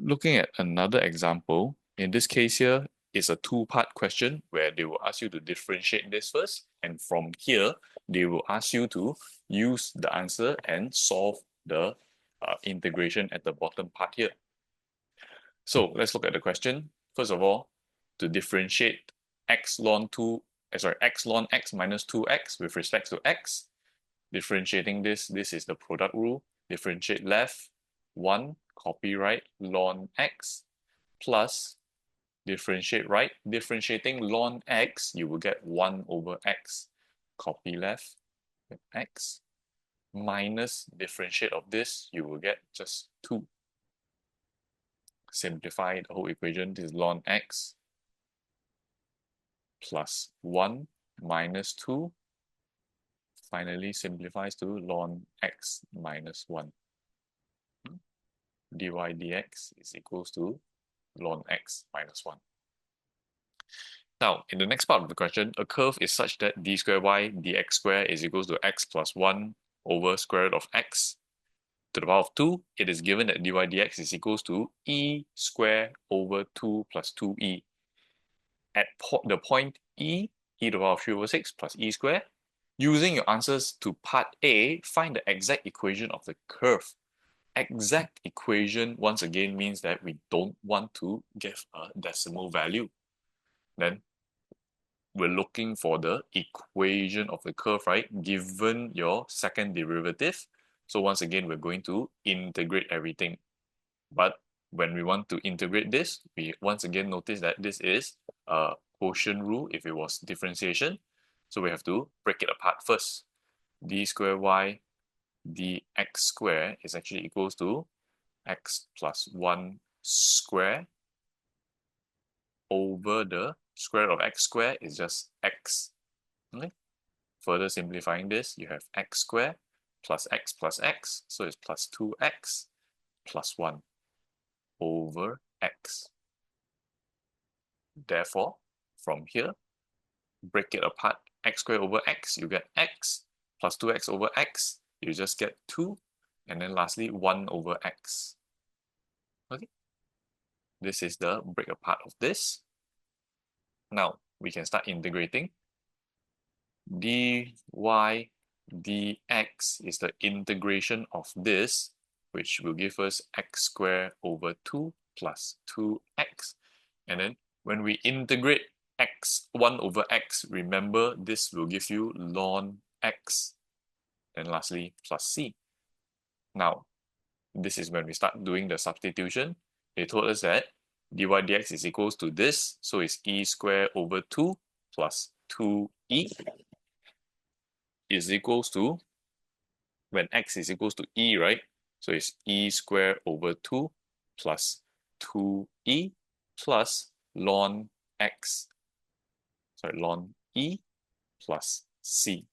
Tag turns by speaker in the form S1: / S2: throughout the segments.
S1: looking at another example, in this case here, it's a two-part question where they will ask you to differentiate this first, and from here, they will ask you to use the answer and solve the integration at the bottom part here. So let's look at the question. First of all, to differentiate x ln x minus 2x with respect to x, differentiating this is the product rule. Differentiate left, 1, copy right, ln x, plus differentiate right. Differentiating ln x, you will get 1 over x. Copy left, x, minus differentiate of this, you will get just 2. Simplify the whole equation. This is ln x plus 1 minus 2. Finally simplifies to ln x minus 1. dy dx is equals to ln x minus 1. Now, in the next part of the question, a curve is such that d square y dx square is equals to x plus 1 over square root of x to the power of 2. It is given that dy dx is equals to e square over 2 plus 2e. At the point e to the power of 3 over 6 plus e square, using your answers to part A, find the exact equation of the curve. Exact equation, once again, means that we don't want to give a decimal value. Then we're looking for the equation of the curve, right? Given your second derivative. So once again, we're going to integrate everything. But when we want to integrate this, we once again notice that this is a quotient rule if it was differentiation. So we have to break it apart first. D square y dx square is actually equals to x plus 1 square over the square root of x square is just x. Okay? Further simplifying this, you have x square plus x, so it's plus 2x plus 1 over x. Therefore, from here, break it apart, x squared over x, you get x, plus 2x over x, you just get 2, and then lastly 1 over x. Okay, this is the break apart of this. Now we can start integrating. dy dx is the integration of this, which will give us x squared over 2 plus 2x. And then when we integrate x, 1 over x, remember this will give you ln x. And lastly, plus c. Now, this is when we start doing the substitution. They told us that dy dx is equals to this, so it's e squared over 2 plus 2e is equals to, when x is equals to e, right? So it's e squared over 2 plus 2e plus ln x, ln e plus c.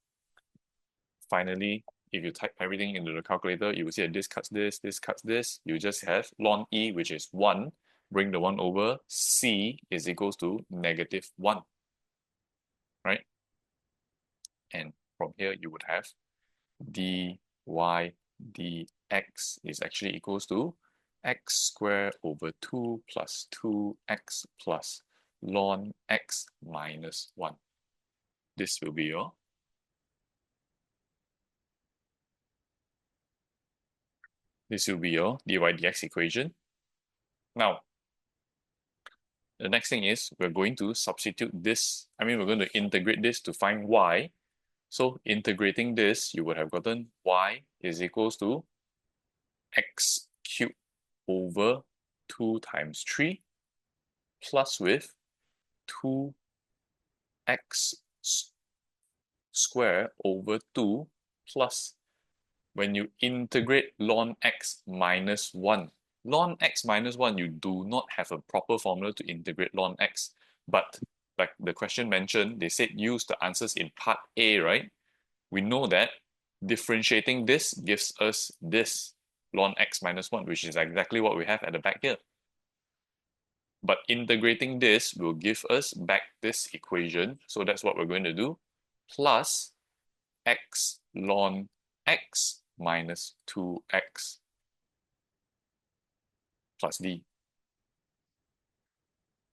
S1: Finally, if you type everything into the calculator, you will see that this cuts this. You just have ln e, which is 1. Bring the 1 over, c is equals to -1, right? And from here, you would have dy dx is actually equals to x squared over 2 plus 2x plus ln x minus 1. This will be your dy dx equation. Now, the next thing is we're going to substitute this. We're going to integrate this to find y. So integrating this, you would have gotten y is equals to x cubed over 2 times 3 plus with 2x squared over 2 plus, when you integrate ln x minus 1. Ln x minus 1, you do not have a proper formula to integrate ln x. But like the question mentioned, they said use the answers in part A, right? We know that differentiating this gives us this ln x minus 1, which is exactly what we have at the back here. But integrating this will give us back this equation. So that's what we're going to do. Plus x ln x minus 2x plus d.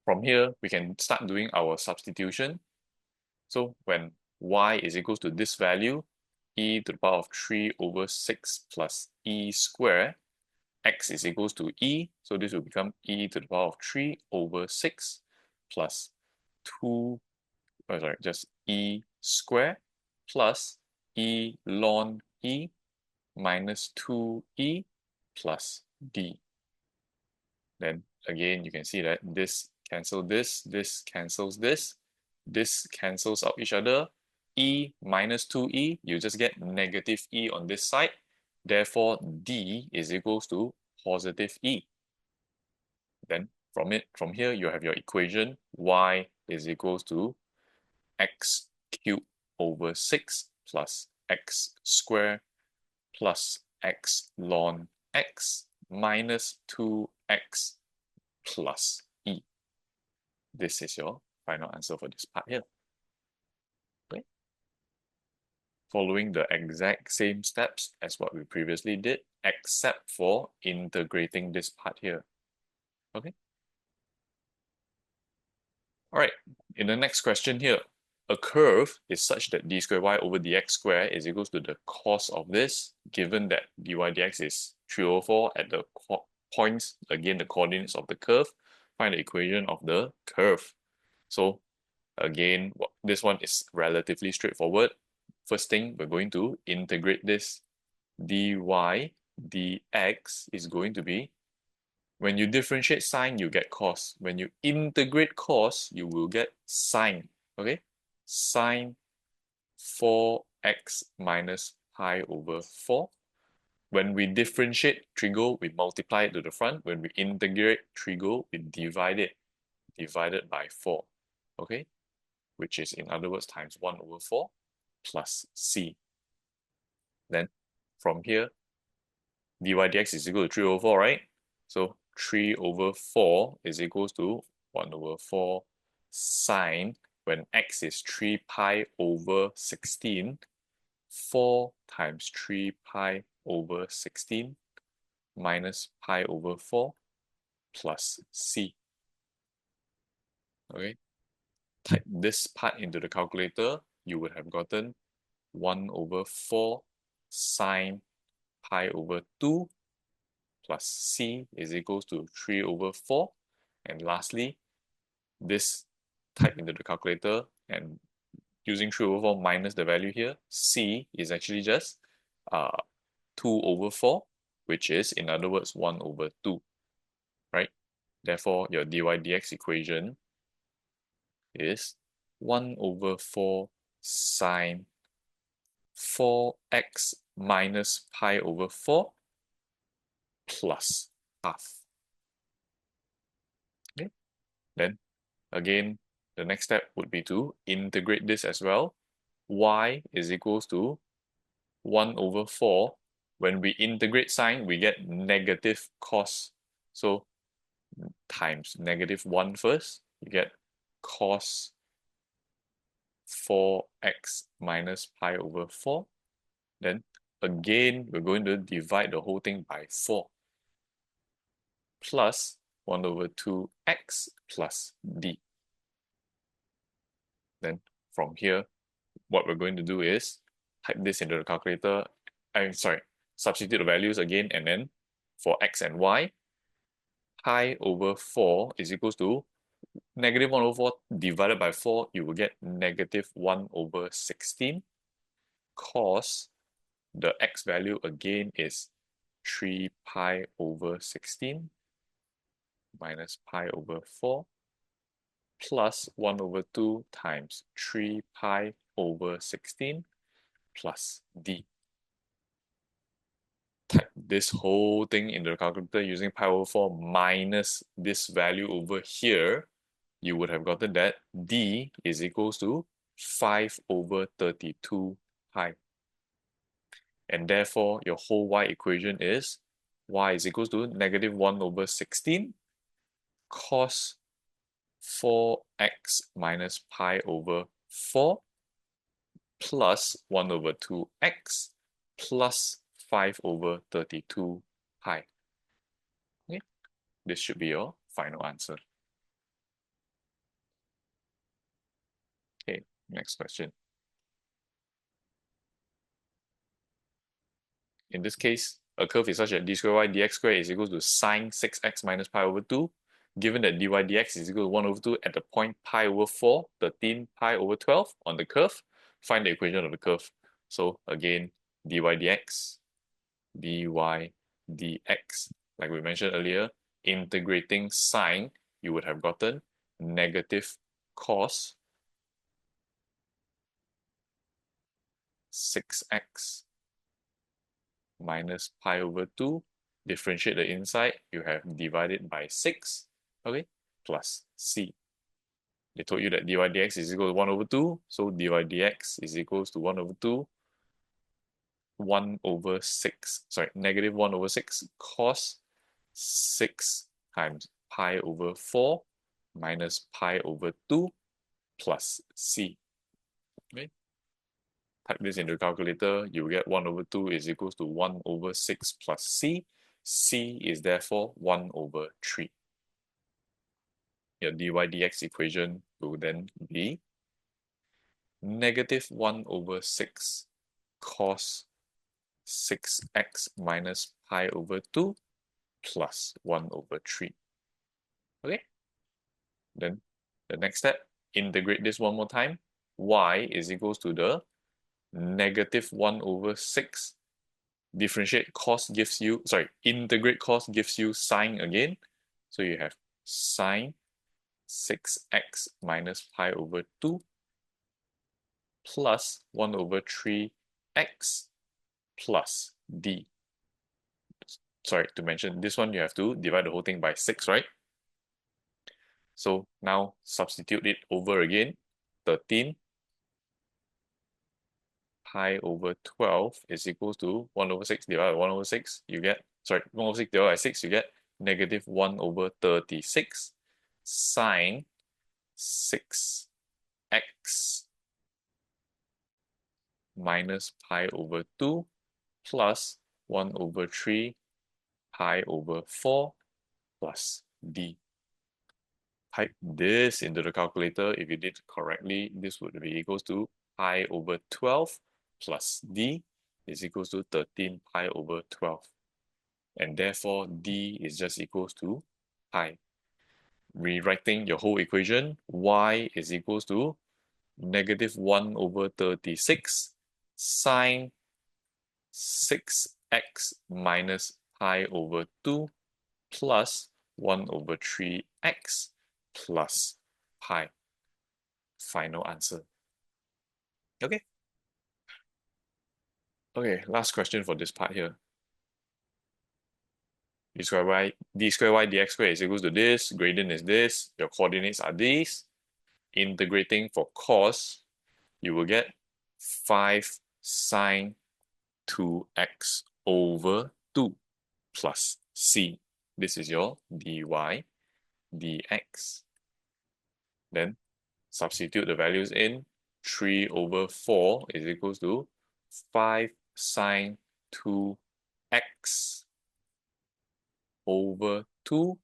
S1: from here, we can start doing our substitution. So when y is equals to this value, e to the power of 3 over 6 plus e square, x is equals to e, so this will become e to the power of 3 over 6 plus 2, just e square plus e ln e minus 2e plus d. Then again, you can see that this cancels this cancels this cancels out each other. E minus 2e, you just get negative e on this side. Therefore, d is equals to positive e. Then from here, you have your equation y is equals to x cubed over 6 plus x squared plus x ln x minus 2x plus e. This is your final answer for this part here. Okay. Following the exact same steps as what we previously did, except for integrating this part here. Okay. All right, in the next question here, a curve is such that d squared y over dx squared is equals to the cos of this, given that dy dx is 3 over 4 at the points, again, the coordinates of the curve. Find the equation of the curve. So again, this one is relatively straightforward. First thing, we're going to integrate this. Dy dx is going to be, when you differentiate sine, you get cos. When you integrate cos, you will get sine. Okay? Sine 4x minus pi over 4. When we differentiate trigo, we multiply it to the front. When we integrate trigo, we divide it. Divided by 4. Okay? Which is, in other words, times 1 over 4 plus c. Then, from here, dy dx is equal to 3 over 4, right? So 3 over 4 is equals to 1 over 4 sine, when x is 3 pi over 16, 4 times 3 pi over 16 minus pi over 4 plus c. Okay, type this part into the calculator, you would have gotten 1 over 4 sine pi over 2 plus c is equals to 3 over 4. And lastly, this type into the calculator and using 3 over 4 minus the value here, c is actually just 2 over 4, which is, in other words, 1 over 2, right? Therefore, your dy dx equation is 1 over 4 sine 4x minus pi over 4 plus half. Okay, then again, the next step would be to integrate this as well. Y is equals to 1 over 4. When we integrate sine, we get negative cos. So times negative 1 first, you get cos 4x minus pi over 4. Then again, we're going to divide the whole thing by 4. Plus 1 over 2x plus d. Then from here, what we're going to do is type this into the calculator. Substitute the values again, and then for x and y, pi over 4 is equals to negative 1 over 4 divided by 4, you will get negative 1 over 16. Cos the x value again is 3 pi over 16 minus pi over 4 plus 1 over 2 times 3 pi over 16 plus d. Type this whole thing into the calculator using pi over 4 minus this value over here, you would have gotten that d is equals to 5 over 32 pi. And therefore, your whole y equation is y is equals to negative 1 over 16 cos 4x minus pi over 4 plus 1 over 2x plus 5 over 32 pi. Okay, this should be your final answer. Next question. In this case, a curve is such that d square y dx square is equal to sine 6x minus pi over 2. Given that dy dx is equal to 1 over 2 at the point pi over 4, 13 pi over 12 on the curve, find the equation of the curve. So again, dy dx, like we mentioned earlier, integrating sine, you would have gotten negative cos 6x minus pi over 2. Differentiate the inside, you have divided by 6, okay, plus c. They told you that dy dx is equal to 1 over 2, so dy dx is equals to 1 over 2, 1 over 6, sorry, negative 1 over 6 cos 6 times pi over 4 minus pi over 2 plus c. Okay. Type this into the calculator, you will get 1 over 2 is equals to 1 over 6 plus c. C is therefore 1 over 3. Your dy dx equation will then be negative 1 over 6 cos 6x minus pi over 2 plus 1 over 3. Okay? Then the next step, integrate this one more time. Y is equals to the negative 1 over 6. Differentiate cos gives you, sorry, integrate cos gives you sine again. So you have sine 6x minus pi over 2 plus 1 over 3x plus d. Sorry, to mention, this one you have to divide the whole thing by 6, right? So now substitute it over again. 13 pi over 12 is equals to 1 over 6 divided by 1 over 6. You get, sorry, 1 over 6 divided by 6, you get negative 1 over 36 sine 6x minus pi over 2 plus 1 over 3 pi over 4 plus d. Type this into the calculator. If you did correctly, this would be equals to pi over 12 plus d is equals to 13 pi over 12. And therefore, d is just equals to pi. Rewriting your whole equation, y is equals to negative 1 over 36 sine 6x minus pi over 2 plus 1 over 3x plus pi. Final answer. Okay. Okay, last question for this part here. d square y dx square is equals to this, gradient is this, your coordinates are these. Integrating for cos, you will get 5 sine 2x over 2 plus c. This is your dy dx. Then substitute the values in. 3 over 4 is equals to 5 sine 2x over 2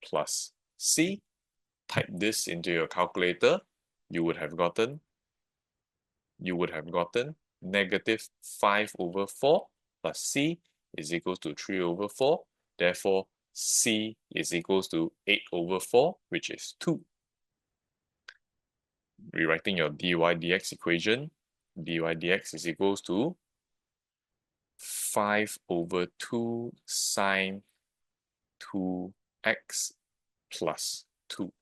S1: plus c. Type this into your calculator. You would have gotten negative 5 over 4 plus c is equals to 3 over 4. Therefore, c is equals to 8 over 4, which is 2. Rewriting your dy dx equation, dy dx is equals to 5 over 2 sine 2x plus 2.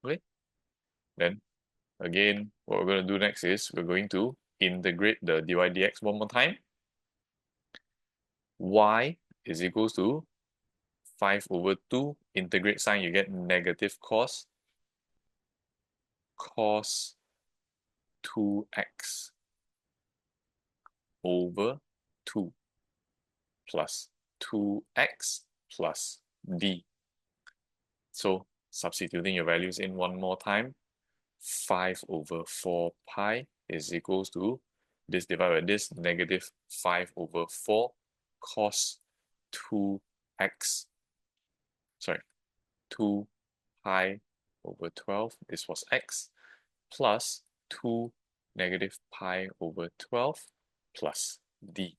S1: Okay? Then, again, what we're going to do next is we're going to integrate the dy dx one more time. Y is equals to 5 over 2. Integrate sign, you get negative cos 2x over 2 plus 2x plus d. So substituting your values in one more time, 5 over 4 pi is equals to this divided by this, negative 5 over 4 cos 2x, sorry, 2 pi over 12, this was x, plus 2 negative pi over 12 plus d.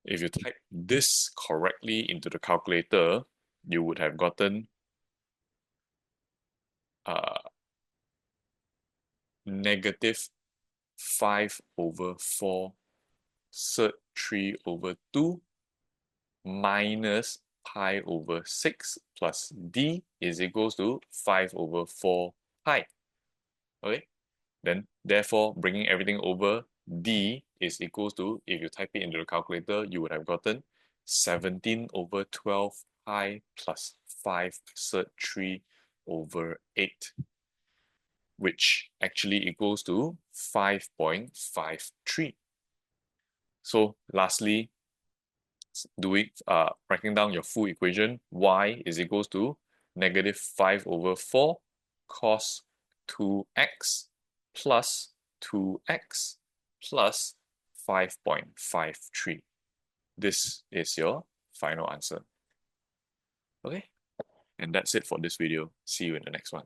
S1: If you type this correctly into the calculator, you would have gotten negative 5 over 4 cert 3 over 2 minus pi over 6 plus d is equals to 5 over 4 pi. Okay, then therefore bringing everything over, d is equals to, if you type it into the calculator, you would have gotten 17 over 12 pi plus 5 cert 3 over 8, which actually equals to 5.53. So lastly, writing down your full equation, y is equals to negative 5 over 4 cos 2x plus 2x plus 5.53. This is your final answer. Okay, and that's it for this video. See you in the next one.